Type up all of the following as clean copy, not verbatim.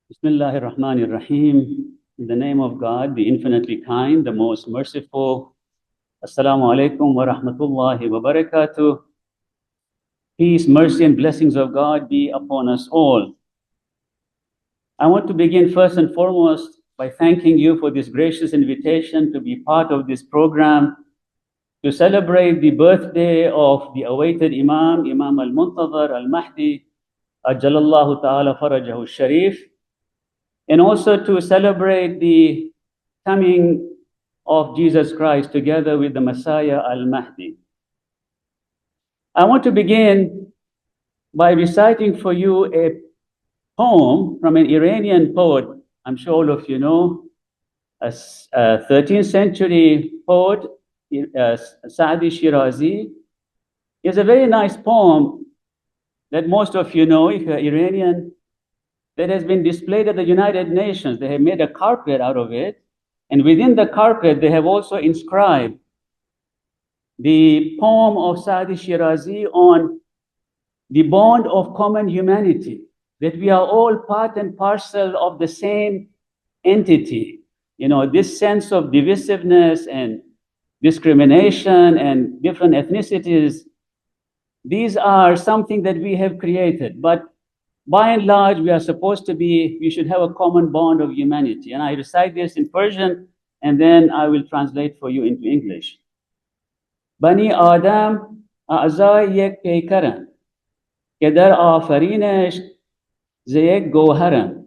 Bismillahir Rahmanir Rahim. In the name of God, the infinitely kind, the most merciful. Assalamu alaikum wa rahmatullahi wa barakatuh. Peace, mercy, and blessings of God be upon us all. I want to begin first and foremost by thanking you for this gracious invitation to be part of this program to celebrate the birthday of the awaited Imam al-Muntazar al-Mahdi, Ajjalallahu ta'ala farajahu sharif, and also to celebrate the coming of Jesus Christ together with the Messiah al-Mahdi. I want to begin by reciting for you a poem from an Iranian poet. I'm sure all of you know, a 13th century poet, Saadi Shirazi. It's a very nice poem that most of you know if you're Iranian, that has been displayed at the United Nations. They have made a carpet out of it. And within the carpet, they have also inscribed the poem of Saadi Shirazi on the bond of common humanity, that we are all part and parcel of the same entity. You know, this sense of divisiveness and discrimination and different ethnicities, these are something that we have created. But by and large, we should have a common bond of humanity. And I recite this in Persian, and then I will translate for you into English. Bani Adam a'zai yek peykaran, ke dar afarinesh ze yek goharan.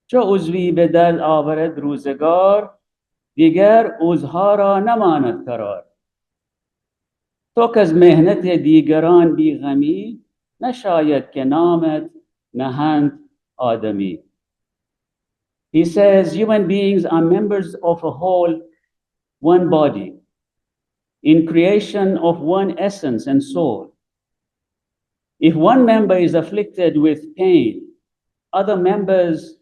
Cho uzvi be dard avared ruzegar, digar uzha ra namanad karar. To kaz mehnat digaran bi ghami, نشاید که نامت نهند آدمی. He says human beings are members of a whole, one body, in creation of one essence and soul. If one member is afflicted with pain, other members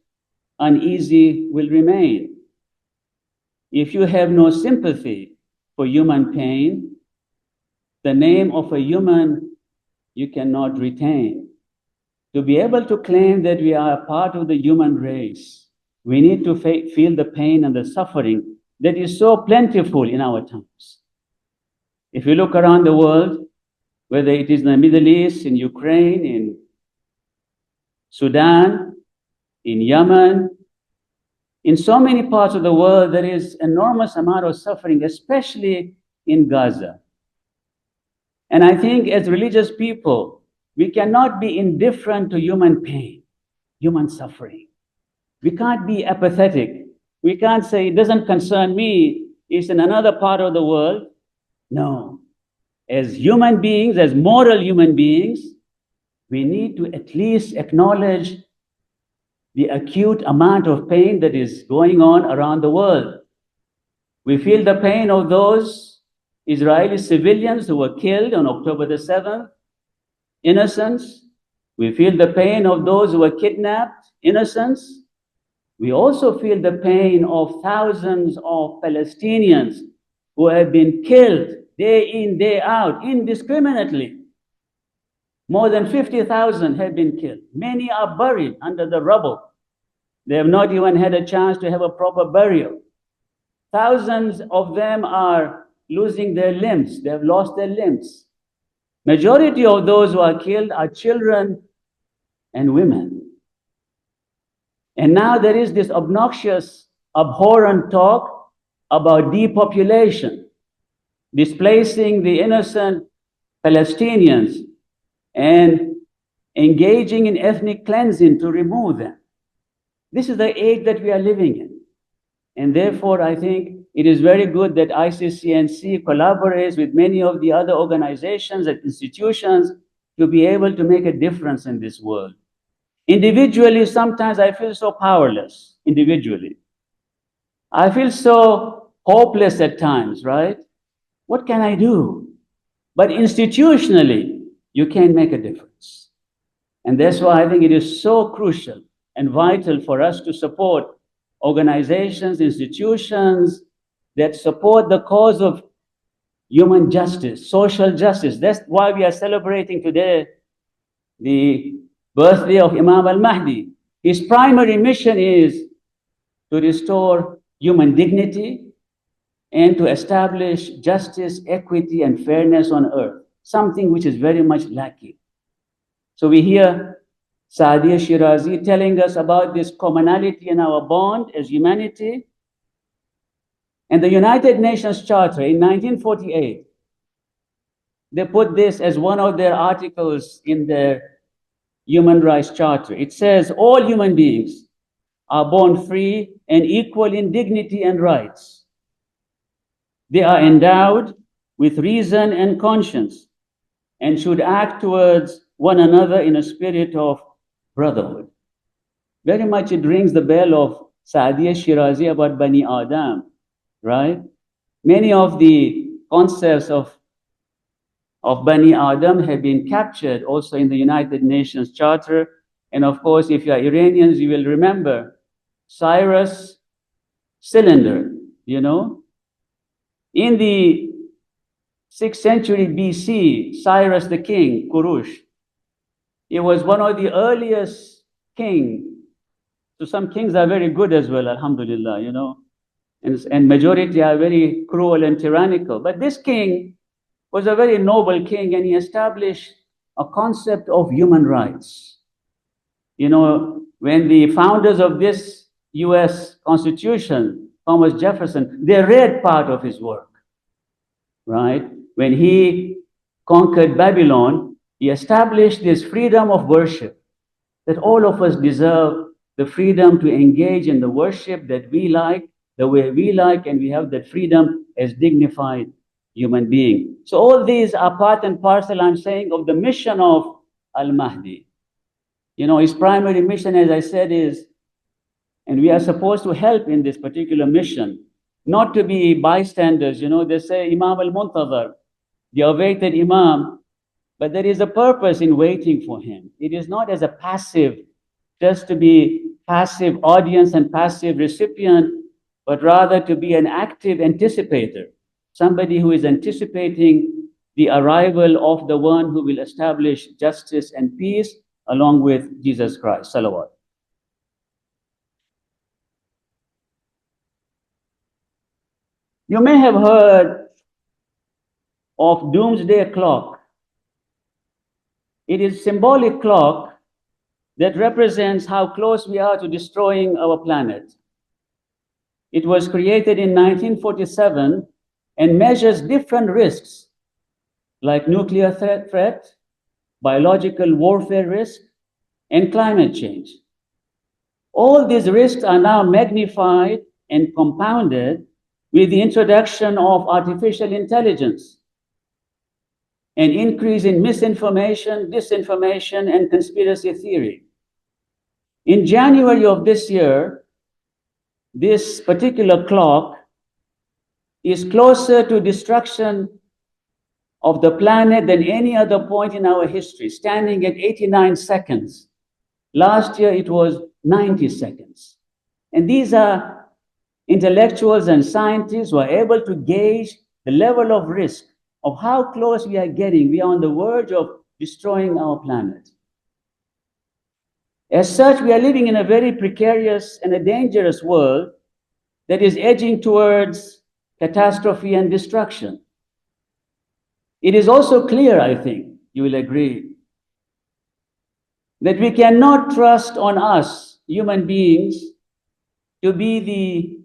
uneasy will remain. If you have no sympathy for human pain, the name of a human you cannot retain. To be able to claim that we are a part of the human race, we need to feel the pain and the suffering that is so plentiful in our times. If you look around the world, whether it is in the Middle East, in Ukraine, in Sudan, in Yemen, in so many parts of the world, there is enormous amount of suffering, especially in Gaza. And I think as religious people, we cannot be indifferent to human pain, human suffering. We can't be apathetic. We can't say, it doesn't concern me, it's in another part of the world. No. As human beings, as moral human beings, we need to at least acknowledge the acute amount of pain that is going on around the world. We feel the pain of those Israeli civilians who were killed on October the 7th, innocents. We feel the pain of those who were kidnapped, innocents. We also feel the pain of thousands of Palestinians who have been killed day in, day out, indiscriminately. More than 50,000 have been killed. Many are buried under the rubble. They have not even had a chance to have a proper burial. Thousands of them are losing their limbs. They have lost their limbs. Majority of those who are killed are children and women. And now there is this obnoxious, abhorrent talk about depopulation, displacing the innocent Palestinians and engaging in ethnic cleansing to remove them. This is the age that we are living in. And therefore, I think it is very good that iccnc collaborates with many of the other organizations and institutions to be able to make a difference in this world. Individually, sometimes I feel so powerless, individually. I feel so hopeless at times, right? What can I do? But institutionally, you can make a difference. And that's why I think it is so crucial and vital for us to support organizations, institutions that support the cause of human justice, social justice. That's why we are celebrating today the birthday of Imam al-Mahdi. His primary mission is to restore human dignity and to establish justice, equity, and fairness on earth, something which is very much lacking. So we hear Saadia Shirazi telling us about this commonality in our bond as humanity. And the United Nations Charter in 1948, they put this as one of their articles in their Human Rights Charter. It says, all human beings are born free and equal in dignity and rights. They are endowed with reason and conscience and should act towards one another in a spirit of brotherhood. Very much it rings the bell of Saadia Shirazi about Bani Adam, right? Many of the concepts of Bani Adam have been captured also in the United Nations Charter. And of course, if you are Iranians, you will remember Cyrus cylinder, you know. In the 6th century BC, Cyrus the king, Kurush, he was one of the earliest kings. So some kings are very good as well, alhamdulillah, you know, and majority are very cruel and tyrannical. But this king was a very noble king, and he established a concept of human rights. You know, when the founders of this US Constitution, Thomas Jefferson, they read part of his work, right? When he conquered Babylon, he established this freedom of worship, that all of us deserve the freedom to engage in the worship that we like, the way we like, and we have that freedom as dignified human being. So all these are part and parcel, I'm saying, of the mission of al-Mahdi. You know, his primary mission, as I said, is, and we are supposed to help in this particular mission, not to be bystanders. You know, they say Imam al-Muntazar, the awaited Imam, but there is a purpose in waiting for him. It is not as a passive, just to be passive audience and passive recipient, but rather to be an active anticipator, somebody who is anticipating the arrival of the one who will establish justice and peace along with Jesus Christ. Salawat. You may have heard of doomsday clock. It is a symbolic clock that represents how close we are to destroying our planet. It was created in 1947 and measures different risks like nuclear threat, biological warfare risk, and climate change. All these risks are now magnified and compounded with the introduction of artificial intelligence, an increase in misinformation, disinformation, and conspiracy theory. In January of this year, this particular clock is closer to destruction of the planet than any other point in our history, standing at 89 seconds. Last year, it was 90 seconds. And these are intellectuals and scientists who are able to gauge the level of risk of how close we are getting. We are on the verge of destroying our planet. As such, we are living in a very precarious and a dangerous world that is edging towards catastrophe and destruction. It is also clear, I think, you will agree, that we cannot trust on us, human beings, to be the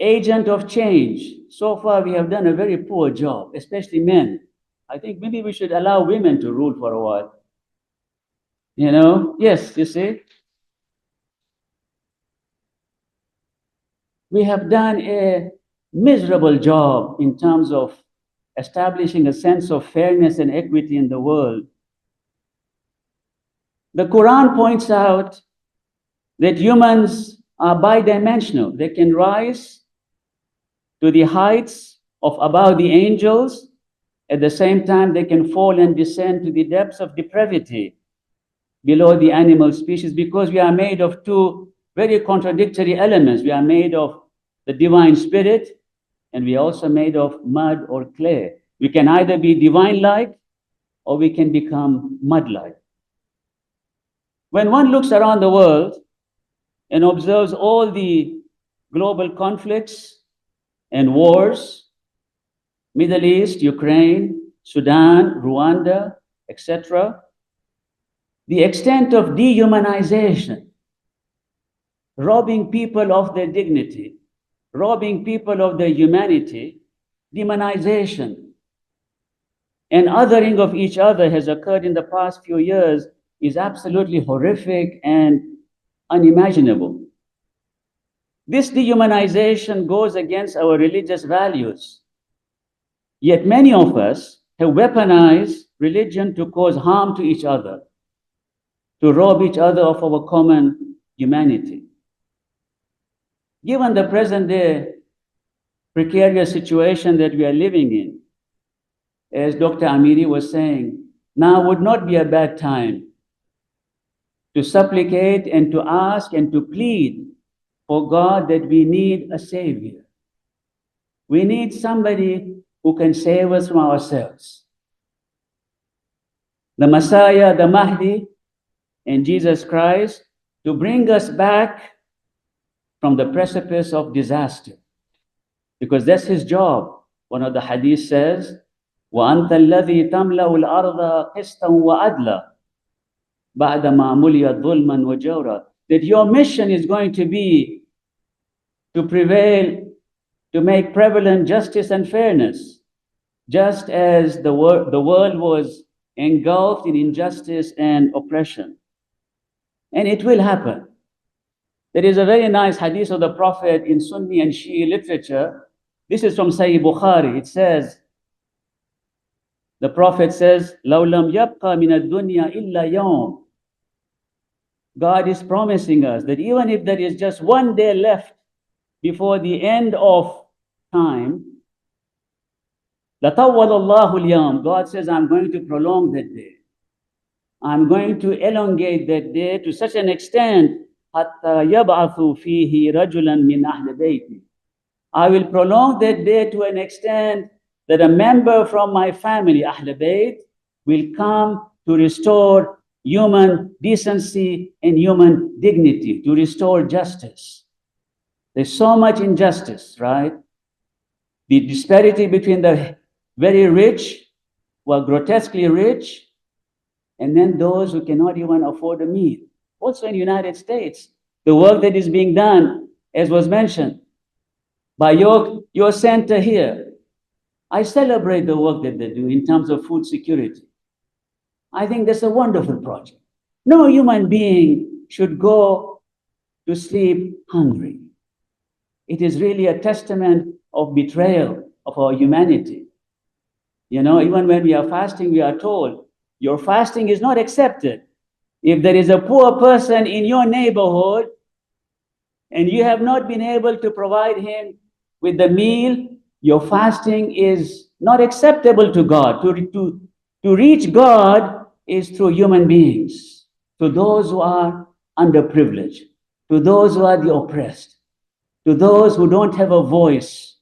agent of change. So far, we have done a very poor job, especially men. I think maybe we should allow women to rule for a while. You know, yes, you see. We have done a miserable job in terms of establishing a sense of fairness and equity in the world. The Quran points out that humans are bidimensional. They can rise to the heights of above the angels. At the same time, they can fall and descend to the depths of depravity below the animal species, because we are made of two very contradictory elements. We are made of the divine spirit, and we are also made of mud or clay. We can either be divine-like or we can become mud-like. When one looks around the world and observes all the global conflicts and wars, Middle East, Ukraine, Sudan, Rwanda, etc., the extent of dehumanization, robbing people of their dignity, robbing people of their humanity, demonization, and othering of each other has occurred in the past few years is absolutely horrific and unimaginable. This dehumanization goes against our religious values. Yet many of us have weaponized religion to cause harm to each other, to rob each other of our common humanity. Given the present day precarious situation that we are living in, as Dr. Amiri was saying, now would not be a bad time to supplicate and to ask and to plead for God that we need a savior. We need somebody who can save us from ourselves. The Messiah, the Mahdi, and Jesus Christ to bring us back from the precipice of disaster. Because that's his job. One of the hadith says, وَأَنْتَ الَّذِي تَمْلَأُ الْأَرْضَ قِسْطًا وَعَدْلًا بَعْدَمَا مُلِيَتْ ظُلْمًا وَجَوْرًا. That your mission is going to be to prevail, to make prevalent justice and fairness, just as the world was engulfed in injustice and oppression. And it will happen. There is a very nice hadith of the Prophet in Sunni and Shia literature. This is from Sahih Bukhari. It says, the Prophet says, لَوْ لَمْ يَبْقَى مِنَ الدُّنْيَا إِلَّا يَوْمٍ. God is promising us that even if there is just one day left before the end of time, لَطَوَّلَ اللَّهُ الْيَوْمِ. God says, I'm going to prolong that day. I'm going to elongate that day to such an extent حَتَّى يَبْعَثُ فِيهِ رَجُلًا مِنْ أَهْلِ بَيْتِي. I will prolong that day to an extent that a member from my family, Ahl Bayt, will come to restore human decency and human dignity, to restore justice. There's so much injustice, right? The disparity between the very rich, who are grotesquely rich, and then those who cannot even afford a meal. Also in the United States, the work that is being done, as was mentioned, by your center here, I celebrate the work that they do in terms of food security. I think that's a wonderful project. No human being should go to sleep hungry. It is really a testament of betrayal of our humanity. You know, even when we are fasting, we are told, your fasting is not accepted. If there is a poor person in your neighborhood and you have not been able to provide him with the meal, your fasting is not acceptable to God. To reach God is through human beings, to those who are underprivileged, to those who are the oppressed, to those who don't have a voice.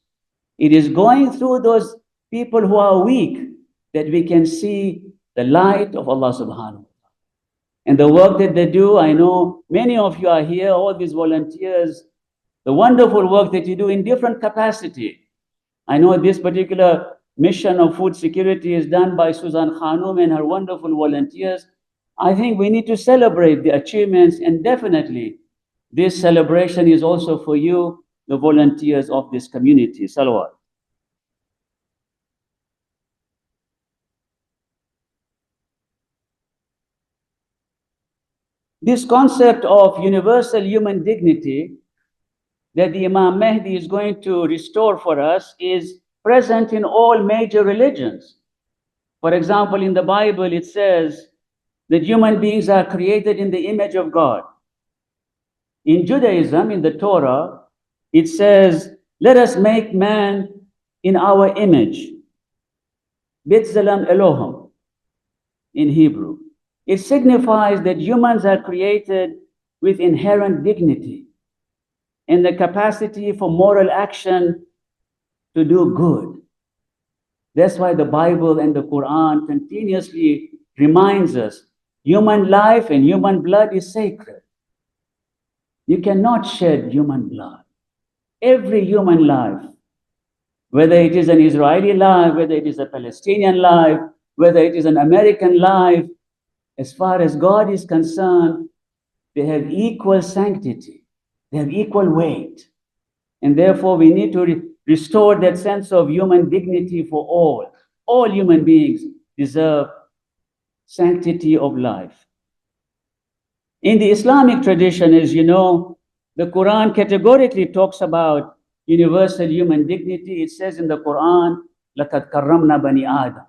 It is going through those people who are weak that we can see the light of Allah subhanahu wa ta'ala. And the work that they do, I know many of you are here, all these volunteers, the wonderful work that you do in different capacity. I know this particular mission of food security is done by Suzanne Khanum and her wonderful volunteers. I think we need to celebrate the achievements, and definitely this celebration is also for you, the volunteers of this community. Salawat. This concept of universal human dignity that the Imam Mahdi is going to restore for us is present in all major religions. For example, in the Bible, it says that human beings are created in the image of God. In Judaism, in the Torah, it says, let us make man in our image. B'Tselem Elohim in Hebrew. It signifies that humans are created with inherent dignity and the capacity for moral action to do good. That's why the Bible and the Quran continuously reminds us Human life and human blood is sacred. You cannot shed human blood. Every human life, whether it is an Israeli life, whether it is a Palestinian life, whether it is an American life, as far as God is concerned, they have equal sanctity. They have equal weight. And therefore, we need to restore that sense of human dignity for all. All human beings deserve sanctity of life. In the Islamic tradition, as you know, the Quran categorically talks about universal human dignity. It says in the Quran, لَقَدْ كَرَّمْنَا بَنِي آدَمَ.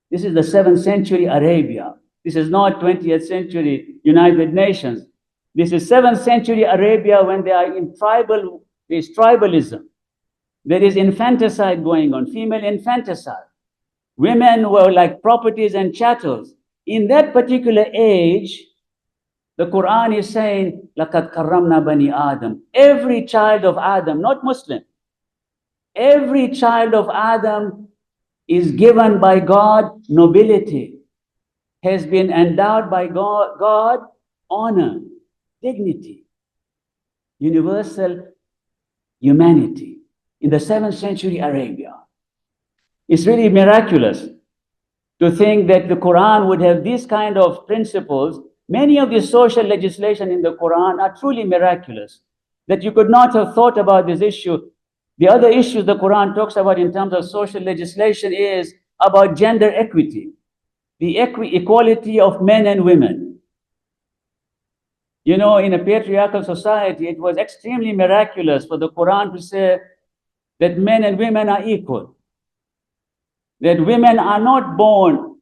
This is the 7th century Arabia. This is not 20th century United Nations. This is 7th century Arabia when they are in there's tribalism. There is infanticide going on, female infanticide. Women were like properties and chattels. In that particular age, the Quran is saying, لَقَدْ كَرَّمْنَا بَنِي آدَمَ. Every child of Adam, not Muslim, every child of Adam is given by God nobility, has been endowed by God honor, dignity, universal humanity in the 7th century Arabia. It's really miraculous to think that the Quran would have these kind of principles. Many of the social legislation in the Quran are truly miraculous, that you could not have thought about this issue. The other issues the Quran talks about in terms of social legislation is about gender equity, the equality of men and women. You know, in a patriarchal society, it was extremely miraculous for the Quran to say that men and women are equal, that women are not born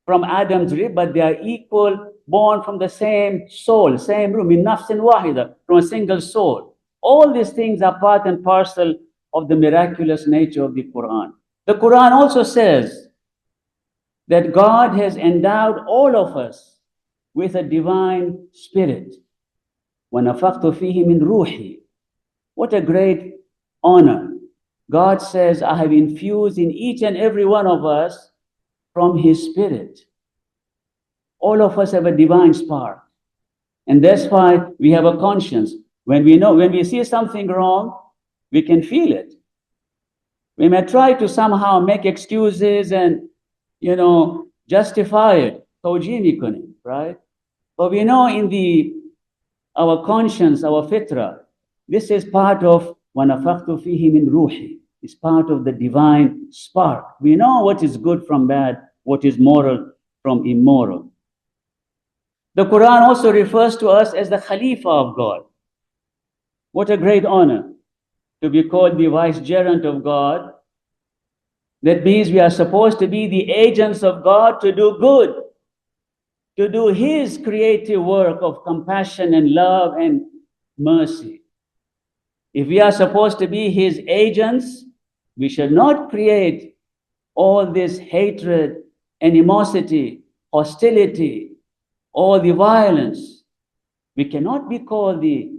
from Adam's rib, but they are equal, born from the same soul, same room, min nafsin wahida, from a single soul. All these things are part and parcel of the miraculous nature of the Quran. The Quran also says that God has endowed all of us with a divine spirit. وَنَفَخْتُ فِيهِ مِنْ رُوحِي. What a great honor. God says, I have infused in each and every one of us from His Spirit. All of us have a divine spark. And that's why we have a conscience. When we see something wrong, we can feel it. We may try to somehow make excuses and, justify it. Right? But we know in our conscience, our fitra, this is part of وَنَفَخْتُ فِيهِ مِنْ رُوحِي. It's part of the divine spark. We know what is good from bad, what is moral from immoral. The Quran also refers to us as the Khalifa of God. What a great honor to be called the vicegerent of God. That means we are supposed to be the agents of God to do good, to do His creative work of compassion and love and mercy. If we are supposed to be His agents, we should not create all this hatred, animosity, hostility, all the violence. We cannot be called the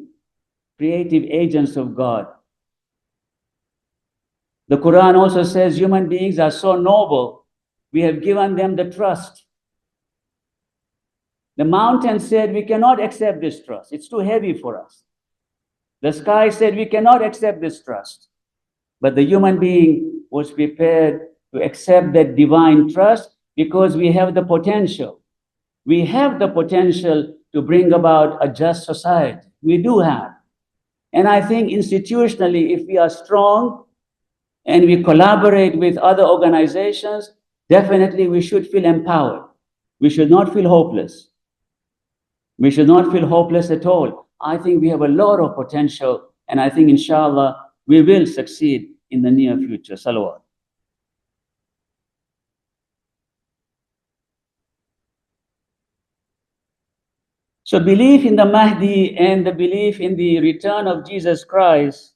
creative agents of God. The Quran also says human beings are so noble, we have given them the trust. The mountain said, we cannot accept this trust. It's too heavy for us. The sky said, we cannot accept this trust. But the human being was prepared to accept that divine trust because we have the potential. We have the potential to bring about a just society. We do have. And I think institutionally, if we are strong and we collaborate with other organizations, definitely we should feel empowered. We should not feel hopeless. We should not feel hopeless at all. I think we have a lot of potential, and I think, inshallah, we will succeed in the near future. Salawat. So belief in the Mahdi and the belief in the return of Jesus Christ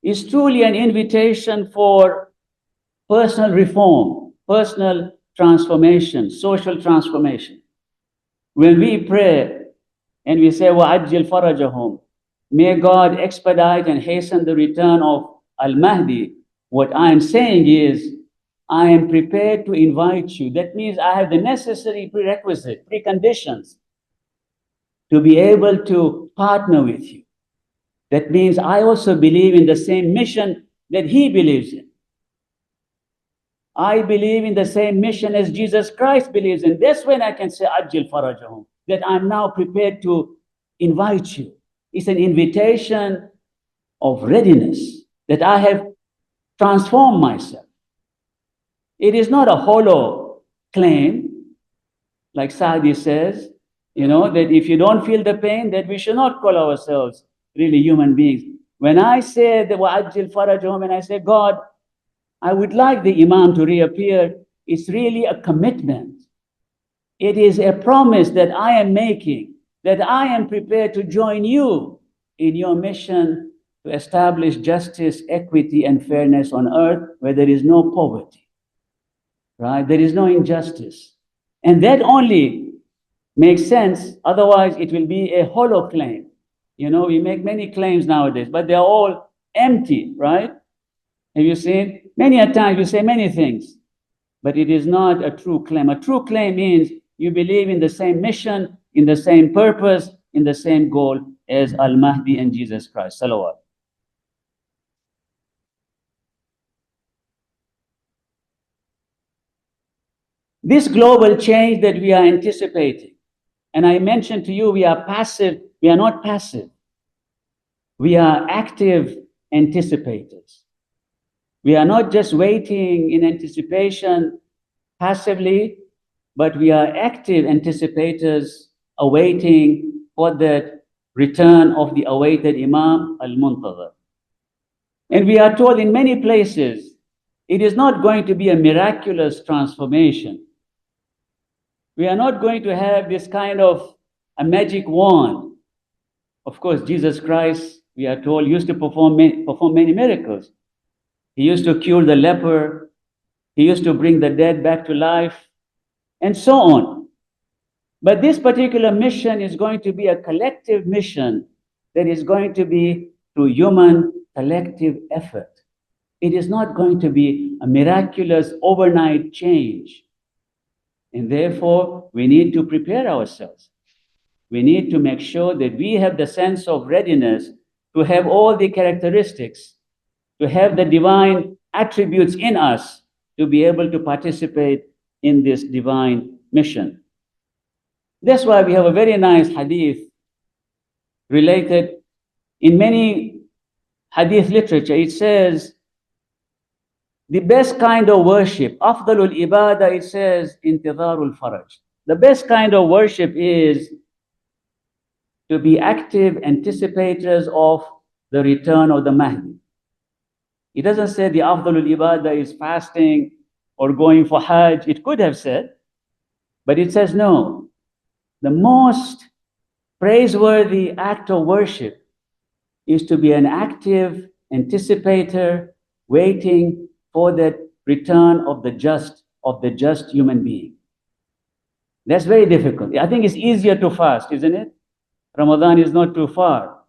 is truly an invitation for personal reform, personal transformation, social transformation. When we pray and we say, وَعَجِّلْ فَرَجَهُمْ, may God expedite and hasten the return of al-Mahdi, what I am saying is I am prepared to invite you. That means I have the necessary preconditions to be able to partner with you. That means I also believe in the same mission that he believes in. I believe in the same mission as Jesus Christ believes in. That's when I can say, Ajil farajahum, that I'm now prepared to invite you. It's an invitation of readiness that I have transformed myself. It is not a hollow claim, like Saadi says, that if you don't feel the pain, that we should not call ourselves really human beings. When I say the wa'ajil farajahum, and I say, God, I would like the Imam to reappear, it's really a commitment. It is a promise that I am making, that I am prepared to join you in your mission to establish justice, equity, and fairness on earth where there is no poverty, right? There is no injustice. And that only makes sense, otherwise it will be a hollow claim. We make many claims nowadays, but they're all empty, right? Have you seen? Many a time you say many things, but it is not a true claim. A true claim means you believe in the same mission, in the same purpose, in the same goal as al-Mahdi and Jesus Christ. Salawat. This global change that we are anticipating, and I mentioned to you, we are not passive. We are active anticipators. We are not just waiting in anticipation passively, but we are active anticipators awaiting for the return of the awaited Imam al-Muntazir. And we are told in many places, it is not going to be a miraculous transformation. We are not going to have this kind of a magic wand. Of course, Jesus Christ, we are told, used to perform many miracles. He used to cure the leper. He used to bring the dead back to life, and so on. But this particular mission is going to be a collective mission that is going to be through human collective effort. It is not going to be a miraculous overnight change. And therefore, we need to prepare ourselves. We need to make sure that we have the sense of readiness to have all the characteristics, to have the divine attributes in us to be able to participate in this divine mission. That's why we have a very nice hadith related in many hadith literature. It says, the best kind of worship, afdalul ibadah, it says, intidharul faraj. The best kind of worship is to be active anticipators of the return of the Mahdi. It doesn't say the afdalul ibadah is fasting or going for Hajj. It could have said, but it says no. The most praiseworthy act of worship is to be an active anticipator waiting for the return of the just human being. That's very difficult. I think it's easier to fast, isn't it? Ramadan is not too far.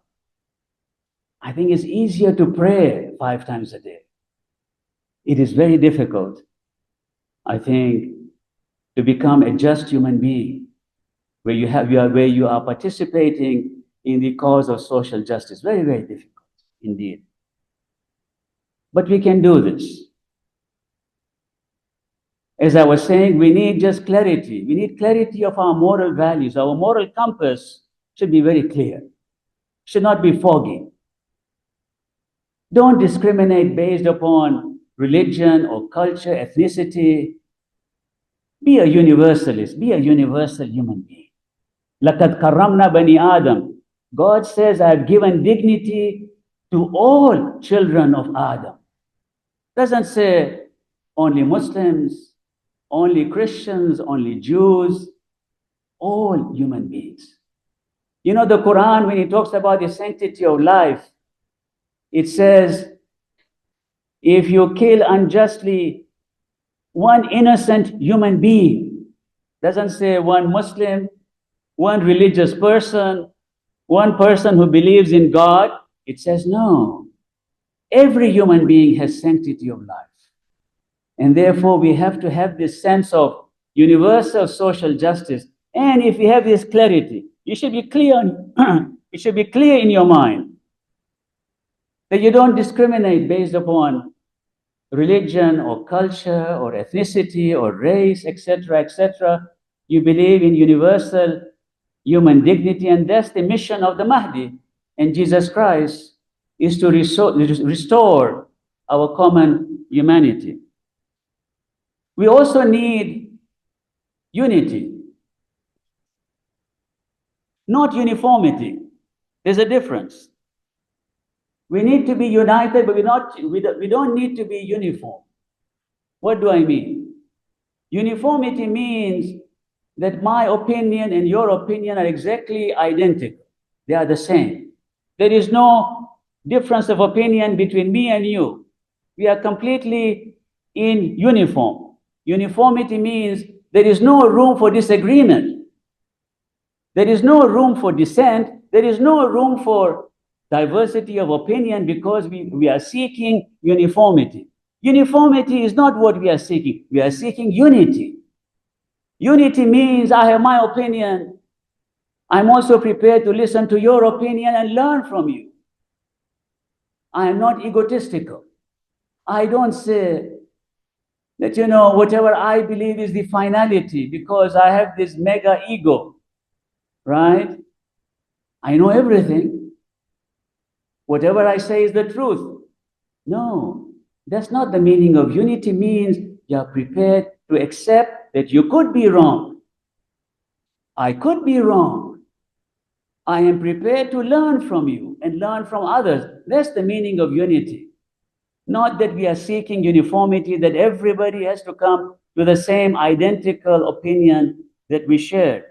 I think it's easier to pray 5 times a day. It is very difficult, I think, to become a just human being where you are participating in the cause of social justice. Very, very difficult indeed. But we can do this. As I was saying, we need just clarity. We need clarity of our moral values. Our moral compass should be very clear, should not be foggy. Don't discriminate based upon religion or culture, ethnicity. Be a universalist, be a universal human being. لَقَدْ كَرَّمْنَا بَنِي Adam. God says, I have given dignity to all children of Adam. Doesn't say only Muslims, only Christians, only Jews, all human beings. The Quran, when it talks about the sanctity of life, it says, if you kill unjustly one innocent human being, doesn't say one Muslim, one religious person, one person who believes in God. It says no. Every human being has sanctity of life. And therefore, we have to have this sense of universal social justice. And if we have this clarity, you should be clear, it should be clear in your mind that you don't discriminate based upon religion or culture or ethnicity or race, etc., etc. You believe in universal human dignity, and that's the mission of the Mahdi and Jesus Christ, is to restore our common humanity. We also need unity, not uniformity. There's a difference. We need to be united, but we don't need to be uniform. What do I mean? Uniformity means that my opinion and your opinion are exactly identical. They are the same. There is no difference of opinion between me and you. We are completely in uniform. Uniformity means there is no room for disagreement. There is no room for dissent. There is no room for diversity of opinion, because we are seeking uniformity. Uniformity is not what we are seeking. We are seeking unity. Unity means I have my opinion. I'm also prepared to listen to your opinion and learn from you. I am not egotistical. I don't say that, whatever I believe is the finality because I have this mega ego, right? I know everything. Whatever I say is the truth. No, that's not the meaning of unity. Means you are prepared to accept that you could be wrong. I could be wrong. I am prepared to learn from you and learn from others. That's the meaning of unity. Not that we are seeking uniformity, that everybody has to come to the same identical opinion that we share.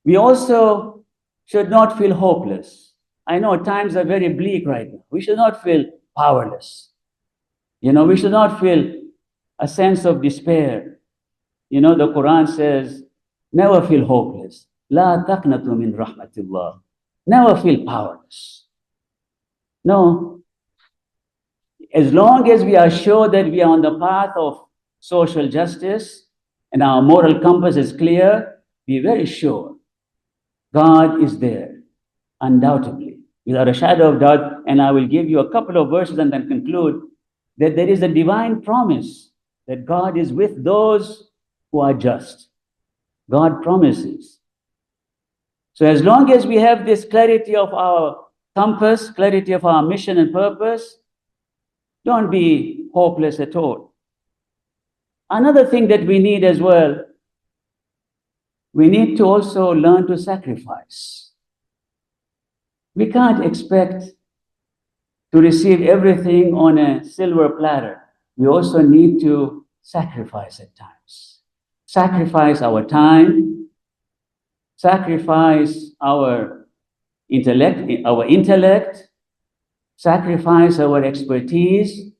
We also should not feel hopeless. I know times are very bleak right now. We should not feel powerless. We should not feel a sense of despair. The Quran says, never feel hopeless. La taqnatu min rahmatillah. Never feel powerless. No. As long as we are sure that we are on the path of social justice and our moral compass is clear, be very sure God is there, undoubtedly, without a shadow of doubt. And I will give you a couple of verses and then conclude that there is a divine promise that God is with those who are just. God promises. So as long as we have this clarity of our compass, clarity of our mission and purpose, don't be hopeless at all. Another thing that we need as well, we need to also learn to sacrifice. We can't expect to receive everything on a silver platter. We also need to sacrifice at times. Sacrifice our time, sacrifice our intellect, sacrifice our expertise,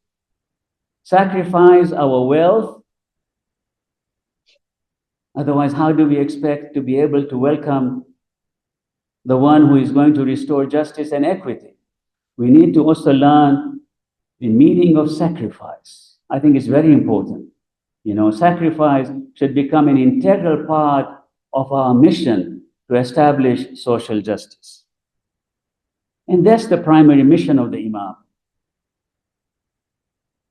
sacrifice our wealth. Otherwise, how do we expect to be able to welcome the one who is going to restore justice and equity? We need to also learn the meaning of sacrifice. I think it's very important. Sacrifice should become an integral part of our mission to establish social justice. And that's the primary mission of the Imam.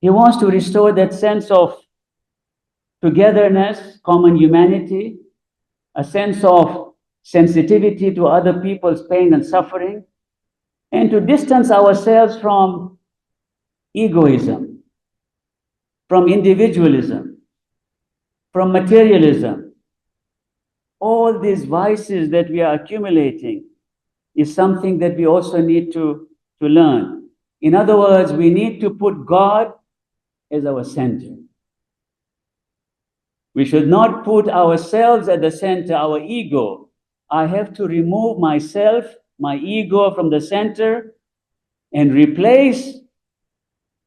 He wants to restore that sense of togetherness, common humanity, a sense of sensitivity to other people's pain and suffering, and to distance ourselves from egoism, from individualism, from materialism. All these vices that we are accumulating is something that we also need to learn. In other words, we need to put God as our center. We should not put ourselves at the center, our ego. I have to remove myself, my ego from the center, and replace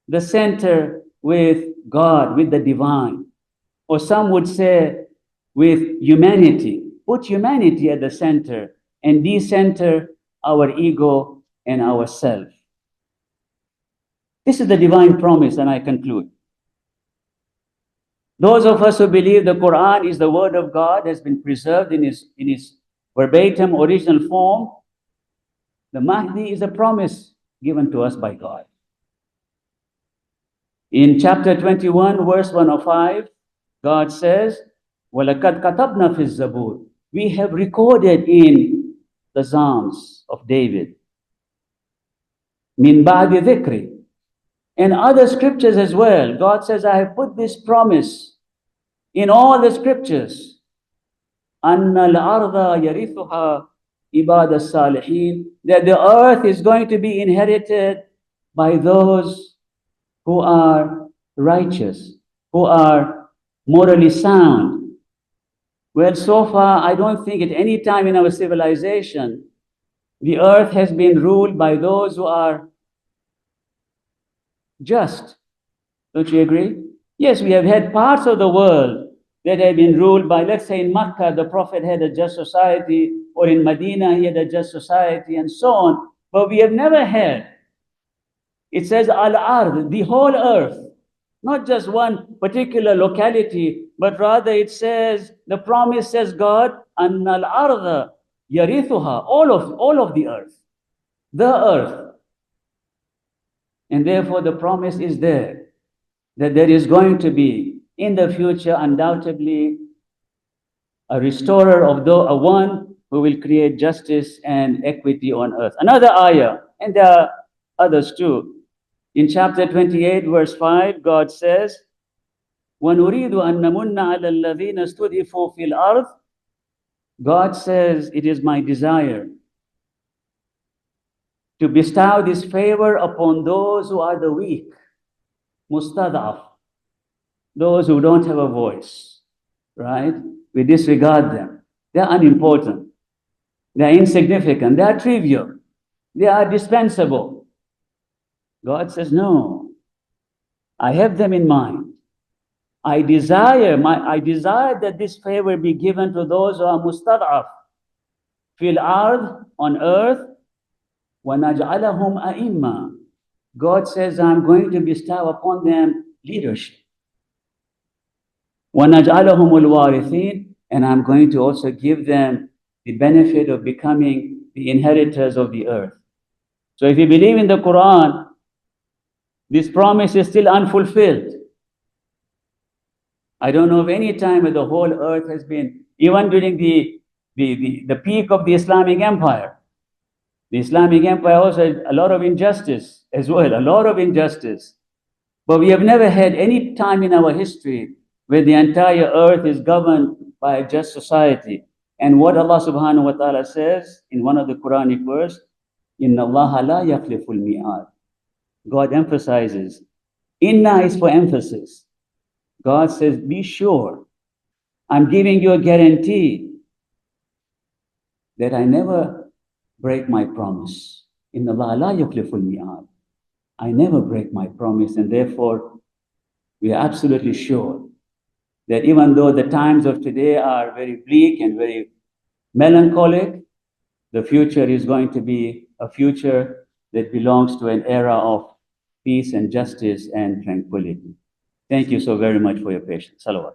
the center with God, with the divine. Or some would say with humanity. Put humanity at the center and decenter our ego and ourself. This is the divine promise, and I conclude. Those of us who believe the Quran is the word of God, has been preserved in its verbatim original form, the Mahdi is a promise given to us by God. In chapter 21, verse 105, God says, وَلَقَدْ كَتَبْنَا فِي الزَّبُورِ, we have recorded in the Psalms of David, مِن بَعْدِ ذِكْرِ, and other scriptures as well. God says, I have put this promise in all the scriptures, أَنَّ الْأَرْضَ يَرِثُهَا إِبَادَ الصَّالِحِينَ, that the earth is going to be inherited by those who are righteous, who are morally sound. Well, so far, I don't think at any time in our civilization, the earth has been ruled by those who are just. Don't you agree? Yes, we have had parts of the world that have been ruled by, let's say in Makkah, the Prophet had a just society, or in Medina, he had a just society, and so on. But we have never had, it says al-ard, the whole earth, not just one particular locality, but rather it says, the promise says God, an al-arda yarithuha, all of the earth, the earth. And therefore the promise is there, that there is going to be, in the future, undoubtedly, a restorer of a one who will create justice and equity on earth. Another ayah, and there are others too. In chapter 28, verse 5, God says, وَنُرِيدُ أَن نَمُنَّ عَلَى الَّذِينَ اسْتُضْعِفُوا فِي الْأَرْضِ, God says, it is my desire to bestow this favor upon those who are the weak, mustad'af, those who don't have a voice, right? We disregard them. They're unimportant. They're insignificant. They're trivial. They are dispensable. God says, no, I have them in mind. I desire that this favor be given to those who are mustad'af fil ard, on earth, wa naj'alahum a'imma. God says, I'm going to bestow upon them leadership. Wa naj'alahum al-warithin, and I'm going to also give them the benefit of becoming the inheritors of the earth. So if you believe in the Quran, this promise is still unfulfilled. I don't know of any time where the whole earth has been, even during the peak of the Islamic Empire. The Islamic Empire also had a lot of injustice as well, a lot of injustice. But we have never had any time in our history where the entire earth is governed by a just society. And what Allah subhanahu wa ta'ala says in one of the Quranic verse, Inna Allah la yakhliful mi'ad. God emphasizes, Inna is for emphasis. God says, be sure, I'm giving you a guarantee that I never break my promise. Inna Allah la yakhliful mi'ad. I never break my promise, and therefore we are absolutely sure that even though the times of today are very bleak and very melancholic, the future is going to be a future that belongs to an era of peace and justice and tranquility. Thank you so very much for your patience. Salawat.